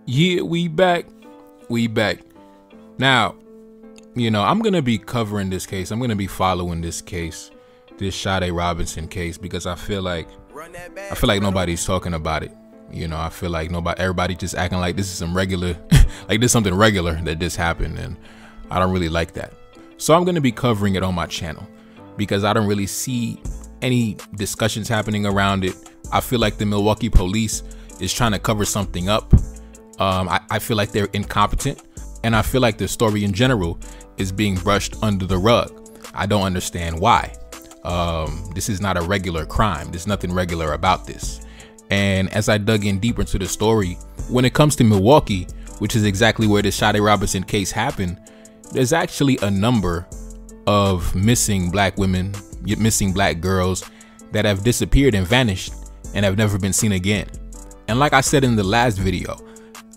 Yeah, we back. We back. Now, I'm going to be covering this case. I'm going to be following this case, this Sade Robinson case, because I feel like nobody's talking about it. I feel like everybody just acting like this is some regular, like this is something regular that just happened. And I don't really like that. So I'm going to be covering it on my channel because I don't really see any discussions happening around it. I feel like the Milwaukee police is trying to cover something up. I feel like they're incompetent, and I feel like the story in general is being brushed under the rug. I don't understand why. This is not a regular crime. There's nothing regular about this. And as I dug in deeper into the story, when it comes to Milwaukee, which is exactly where the Sade Robinson case happened, there's actually a number of missing black women, missing black girls that have disappeared and vanished and have never been seen again. And like I said in the last video,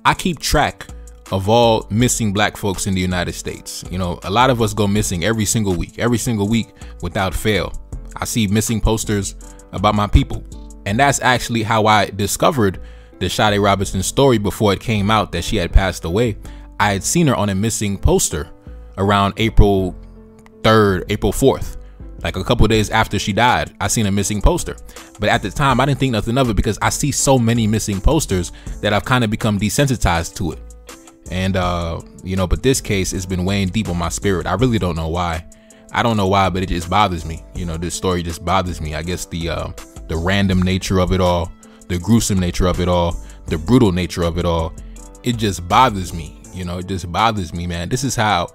I keep track of all missing black folks in the United States. A lot of us go missing every single week without fail. I see missing posters about my people. And that's actually how I discovered the Sade Robinson story before it came out that she had passed away. I had seen her on a missing poster around April 3rd, April 4th. Like a couple of days after she died, I seen a missing poster. But at the time, I didn't think nothing of it because I see so many missing posters that I've kind of become desensitized to it. And, but this case has been weighing deep on my spirit. I really don't know why. I don't know why, but it just bothers me. This story just bothers me. I guess the random nature of it all, the gruesome nature of it all, the brutal nature of it all, it just bothers me. It just bothers me, man. This is how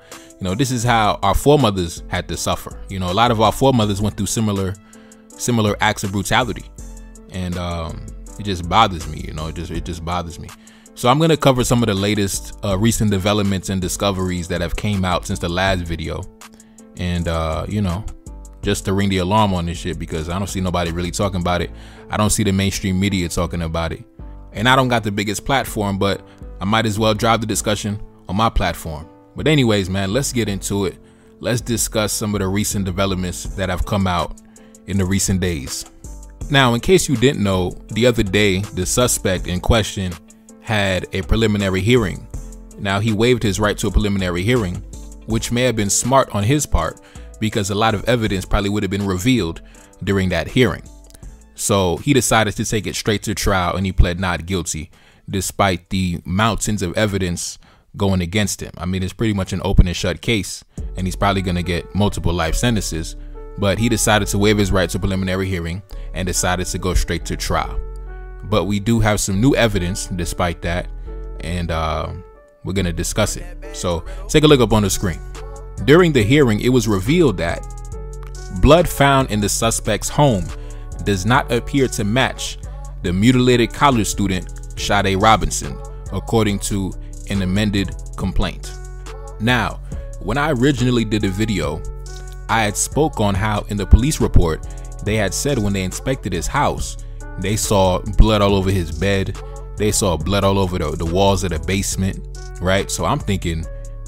our foremothers had to suffer. A lot of our foremothers went through similar acts of brutality, and it just bothers me. It just bothers me. So I'm gonna cover some of the latest recent developments and discoveries that have came out since the last video, and just to ring the alarm on this shit because I don't see nobody really talking about it. I don't see the mainstream media talking about it, and I don't got the biggest platform, but I might as well drive the discussion on my platform. But anyways, man, let's get into it. Let's discuss some of the recent developments that have come out in the recent days. Now, in case you didn't know, the other day, the suspect in question had a preliminary hearing. Now, he waived his right to a preliminary hearing, which may have been smart on his part because a lot of evidence probably would have been revealed during that hearing. So he decided to take it straight to trial and he pled not guilty, despite the mountains of evidence going against him. I mean, it's pretty much an open and shut case, and he's probably going to get multiple life sentences, but he decided to waive his right to preliminary hearing and decided to go straight to trial. But we do have some new evidence despite that, and we're going to discuss it. So take a look up on the screen. During the hearing, it was revealed that blood found in the suspect's home does not appear to match the mutilated college student Sade Robinson, according to an amended complaint. Now, when I originally did a video, I had spoke on how in the police report, they had said when they inspected his house, they saw blood all over his bed. They saw blood all over the walls of the basement, right? So I'm thinking,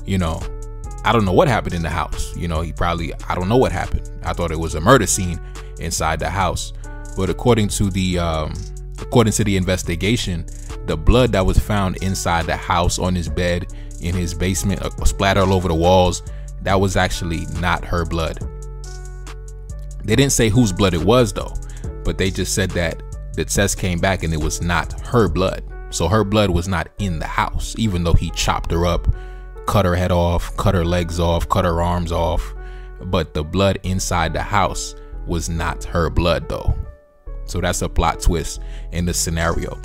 I don't know what happened in the house. I don't know what happened. I thought it was a murder scene inside the house. But according to the investigation, the blood that was found inside the house on his bed in his basement, splattered all over the walls, that was actually not her blood. They didn't say whose blood it was though, but they just said that the test came back and it was not her blood. So her blood was not in the house, even though he chopped her up, cut her head off, cut her legs off, cut her arms off. But the blood inside the house was not her blood though. So that's a plot twist in the scenario.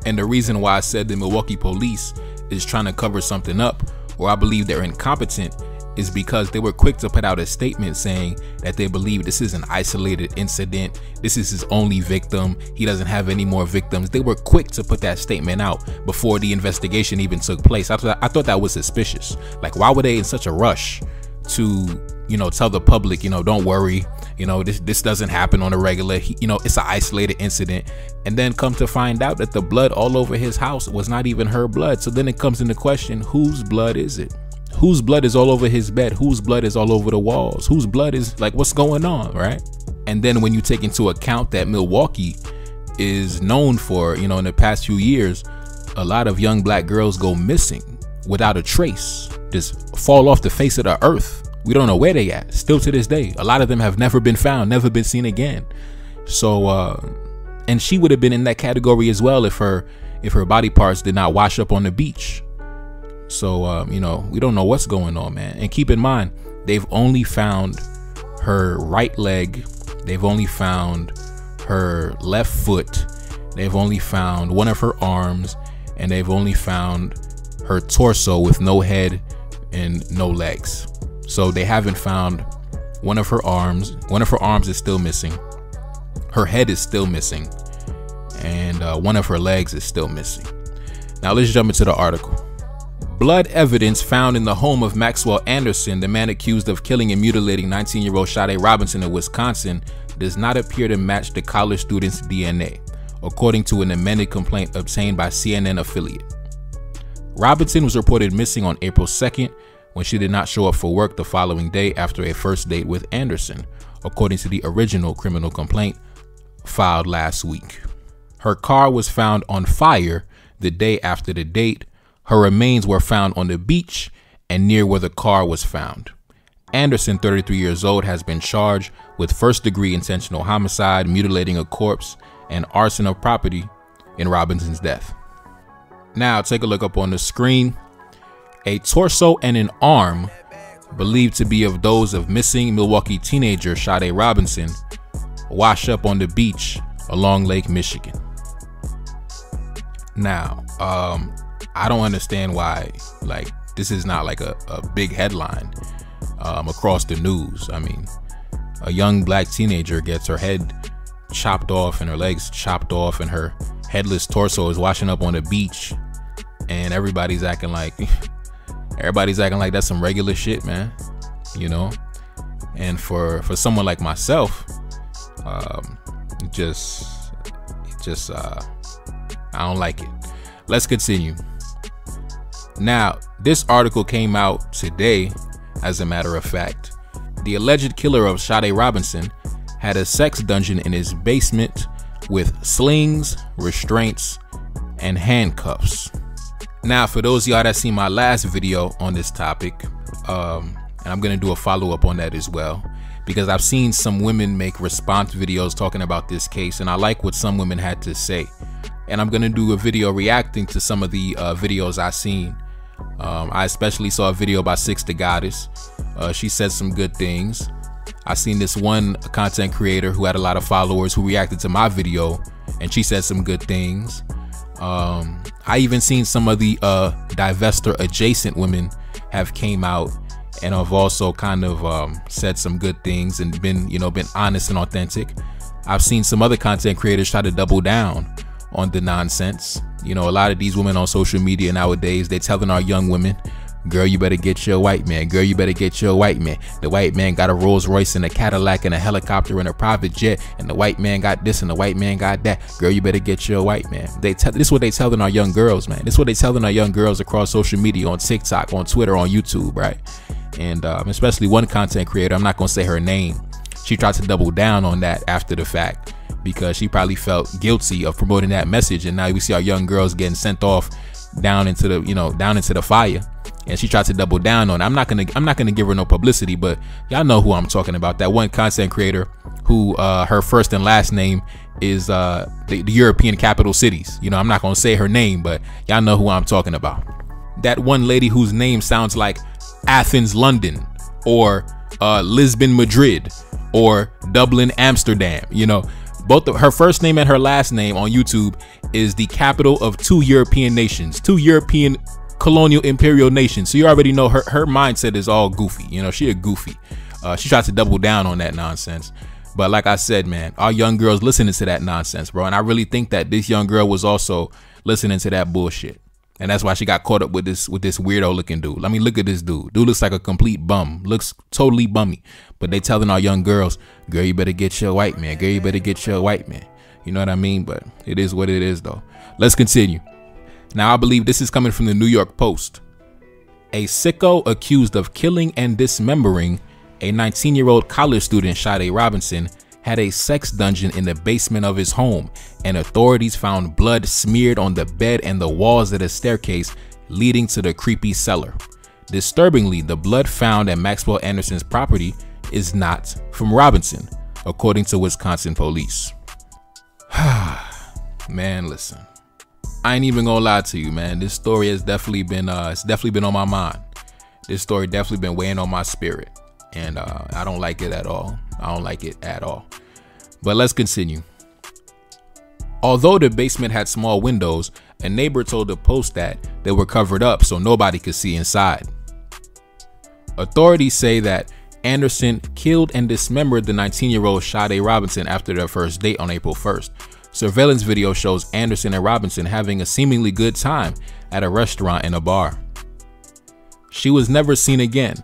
And the reason why I said the Milwaukee police is trying to cover something up, or I believe they're incompetent, is because they were quick to put out a statement saying that they believe this is an isolated incident. This is his only victim. He doesn't have any more victims. They were quick to put that statement out before the investigation even took place. I thought that was suspicious. Like, why were they in such a rush to, tell the public, don't worry, this doesn't happen on a regular, it's an isolated incident, and then come to find out that the blood all over his house was not even her blood. So then it comes into question, whose blood is it? Whose blood is all over his bed? Whose blood is all over the walls? Whose blood is, like, what's going on, right? And then when you take into account that Milwaukee is known for, in the past few years, a lot of young black girls go missing without a trace, just fall off the face of the earth. We don't know where they at. Still to this day, a lot of them have never been found, never been seen again. So, and she would have been in that category as well if her body parts did not wash up on the beach. So, you know, we don't know what's going on, man. And keep in mind, they've only found her right leg. They've only found her left foot. They've only found one of her arms, and they've only found her torso with no head and no legs. So they haven't found one of her arms. One of her arms is still missing. Her head is still missing. And one of her legs is still missing. Now let's jump into the article. Blood evidence found in the home of Maxwell Anderson, the man accused of killing and mutilating 19-year-old Sade Robinson of Wisconsin, does not appear to match the college student's DNA, according to an amended complaint obtained by CNN affiliate. Robinson was reported missing on April 2nd when she did not show up for work the following day after a first date with Anderson, according to the original criminal complaint filed last week. Her car was found on fire the day after the date. Her remains were found on the beach and near where the car was found. Anderson, 33 years old, has been charged with first-degree intentional homicide, mutilating a corpse, and arson of property in Robinson's death. Now, take a look up on the screen. A torso and an arm, believed to be of those of missing Milwaukee teenager Sade Robinson, wash up on the beach along Lake Michigan. Now, I don't understand why, like, this is not like a big headline across the news. I mean, a young black teenager gets her head chopped off and her legs chopped off and her headless torso is washing up on the beach, and everybody's acting like that's some regular shit, man, you know. And for someone like myself, I don't like it. Let's continue. Now, this article came out today. As a matter of fact, the alleged killer of Sade Robinson had a sex dungeon in his basement with slings, restraints, and handcuffs. Now, for those of y'all that seen my last video on this topic, and I'm gonna do a follow-up on that as well, because I've seen some women make response videos talking about this case, and I like what some women had to say. And I'm gonna do a video reacting to some of the videos I seen. I especially saw a video by Six the Goddess. She said some good things. I seen this one content creator who had a lot of followers who reacted to my video, and she said some good things. I even seen some of the divester adjacent women have came out and have also kind of said some good things and been honest and authentic. I've seen some other content creators try to double down on the nonsense. You know, a lot of these women on social media nowadays, they telling our young women, girl, you better get your white man. Girl, you better get your white man. The white man got a Rolls Royce and a Cadillac and a helicopter and a private jet, and the white man got this and the white man got that. Girl, you better get your white man. This is what they telling our young girls, man. This is what they telling our young girls across social media, on TikTok, on Twitter, on YouTube, right? And especially one content creator, I'm not gonna say her name, she tried to double down on that after the fact, because she probably felt guilty of promoting that message, and now we see our young girls getting sent off down into the fire, and she tried to double down on it. I'm not gonna give her no publicity, but y'all know who I'm talking about. That one content creator who her first and last name is the European capital cities. You know, I'm not gonna say her name, but y'all know who I'm talking about. That one lady whose name sounds like Athens, London, or Lisbon, Madrid, or Dublin, Amsterdam. You know, both her first name and her last name on YouTube is the capital of two European nations, two European colonial imperial nations. So you already know her mindset is all goofy. You know, she a goofy. She tries to double down on that nonsense. But like I said, man, our young girls listening to that nonsense, bro. And I really think that this young girl was also listening to that bullshit. And that's why she got caught up with this weirdo looking dude. Let me look at this dude. Dude looks like a complete bum. Looks totally bummy. But they telling our young girls, girl, you better get your white man. Girl, you better get your white man. You know what I mean? But it is what it is, though. Let's continue. Now, I believe this is coming from the New York Post. A sicko accused of killing and dismembering a 19-year-old college student, Sade Robinson, had a sex dungeon in the basement of his home, and authorities found blood smeared on the bed and the walls of the staircase leading to the creepy cellar. Disturbingly, the blood found at Maxwell Anderson's property is not from Robinson, according to Wisconsin police. Man, listen, I ain't even gonna lie to you, man. This story has definitely been on my mind. This story definitely been weighing on my spirit, and I don't like it at all. I don't like it at all. But let's continue. Although the basement had small windows, a neighbor told the Post that they were covered up so nobody could see inside. Authorities say that Anderson killed and dismembered the 19-year-old Sade Robinson after their first date on April 1st. Surveillance video shows Anderson and Robinson having a seemingly good time at a restaurant and a bar. She was never seen again.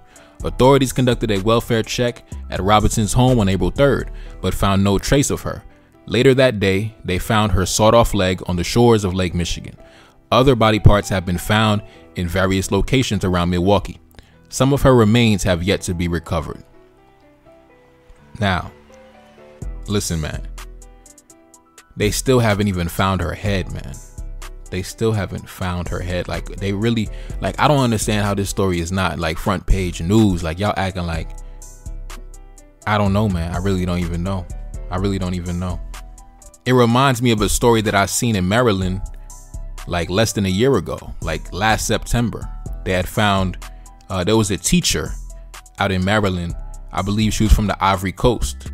Authorities conducted a welfare check at Robinson's home on April 3rd, but found no trace of her. Later that day, they found her sawed-off leg on the shores of Lake Michigan. Other body parts have been found in various locations around Milwaukee. Some of her remains have yet to be recovered. Now, listen, man. They still haven't even found her head, man. They still haven't found her head. Like, they really, like, I don't understand how this story is not like front page news. Like, y'all acting like, I don't know, man. I really don't even know. I really don't even know. It reminds me of a story that I seen in Maryland like less than a year ago, like last September. They had found, there was a teacher out in Maryland. I believe she was from the Ivory Coast.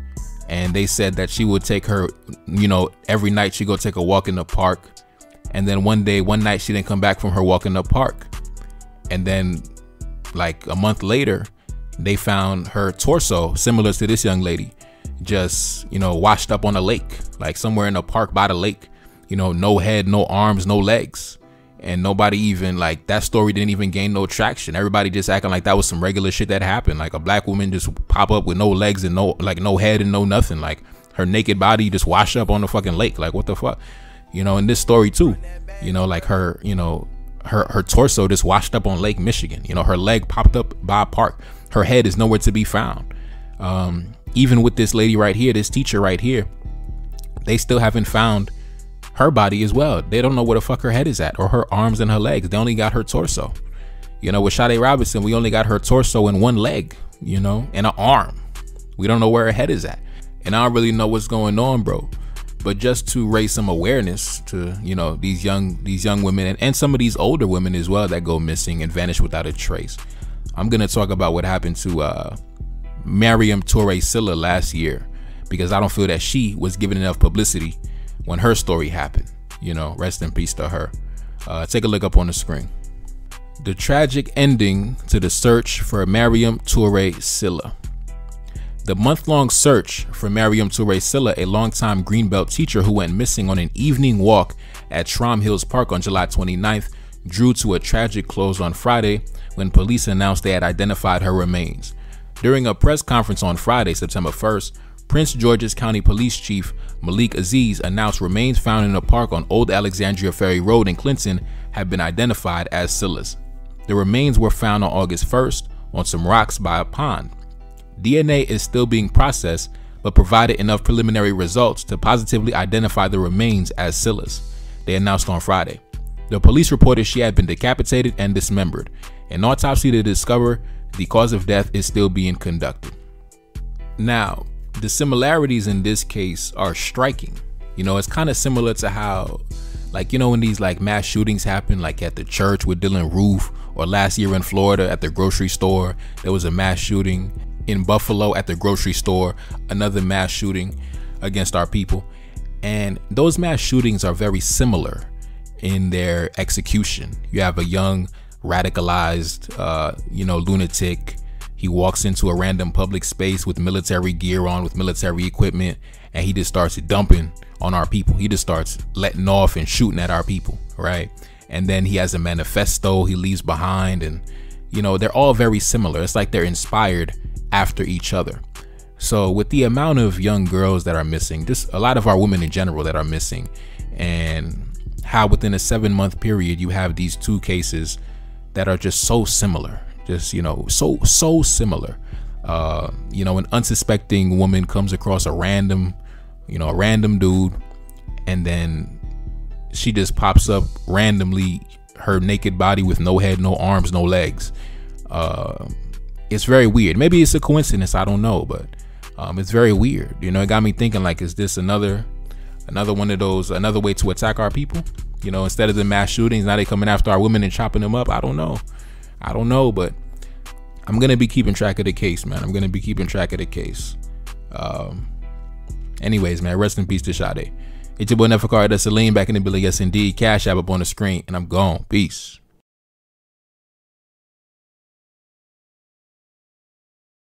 And they said that she would take her, you know, every night she'd go take a walk in the park. And then one night she didn't come back from her walk in the park. And then like a month later, they found her torso, similar to this young lady, just, you know, washed up on a lake, like somewhere in a park by the lake, you know, no head, no arms, no legs. And nobody even, like, that story didn't even gain no traction. Everybody just acting like that was some regular shit that happened. Like a black woman just pop up with no legs and no head and no nothing. Like her naked body just wash up on the fucking lake. Like, what the fuck? You know, in this story too, you know, like her, you know, her torso just washed up on Lake Michigan. You know, her leg popped up by a park. Her head is nowhere to be found. Even with this lady right here, this teacher right here, they still haven't found her body as well. They don't know where the fuck her head is at, or her arms and her legs. They only got her torso. You know, with Sade Robinson, we only got her torso and one leg, you know, and an arm. We don't know where her head is at. And I don't really know what's going on, bro. But just to raise some awareness to, you know, these young women and some of these older women as well that go missing and vanish without a trace. I'm going to talk about what happened to Miriam Toure Silla last year, because I don't feel that she was given enough publicity when her story happened. You know, rest in peace to her. Take a look up on the screen. The tragic ending to the search for Miriam Toure Silla. The month-long search for Miriam Toure Silla, a longtime Greenbelt teacher who went missing on an evening walk at Trom Hills Park on July 29th, drew to a tragic close on Friday when police announced they had identified her remains. During a press conference on Friday, September 1st, Prince George's County Police Chief Malik Aziz announced remains found in a park on Old Alexandria Ferry Road in Clinton had been identified as Silla's. The remains were found on August 1st on some rocks by a pond. DNA is still being processed, but provided enough preliminary results to positively identify the remains as Silla's, they announced on Friday. The police reported she had been decapitated and dismembered. An autopsy to discover the cause of death is still being conducted. Now, the similarities in this case are striking. You know, it's kind of similar to how, like, you know, when these like mass shootings happen, like at the church with Dylan Roof, or last year in Florida at the grocery store, there was a mass shooting. In Buffalo at the grocery store, another mass shooting against our people. And those mass shootings are very similar in their execution. You have a young radicalized, you know, lunatic. He walks into a random public space with military gear on, with military equipment, and he just starts dumping on our people. He just starts letting off and shooting at our people, right? And then he has a manifesto he leaves behind, and, you know, they're all very similar. It's like they're inspired after each other. So with the amount of young girls that are missing, just a lot of our women in general that are missing, and how within a 7-month period you have these two cases that are just so similar, just, you know, so similar. An unsuspecting woman comes across a random dude, and then she just pops up randomly, her naked body with no head, no arms, no legs. It's very weird. Maybe it's a coincidence, I don't know, but it's very weird. It got me thinking, like, is this another one of those, another way to attack our people? Instead of the mass shootings, now they coming after our women and chopping them up. I don't know, but I'm gonna be keeping track of the case, man. I'm gonna be keeping track of the case. Anyways, man, rest in peace to Sade. It's your boy Neferkar, that's Salim, back in the building. Yes, indeed. Cash App up on the screen, and I'm gone. Peace.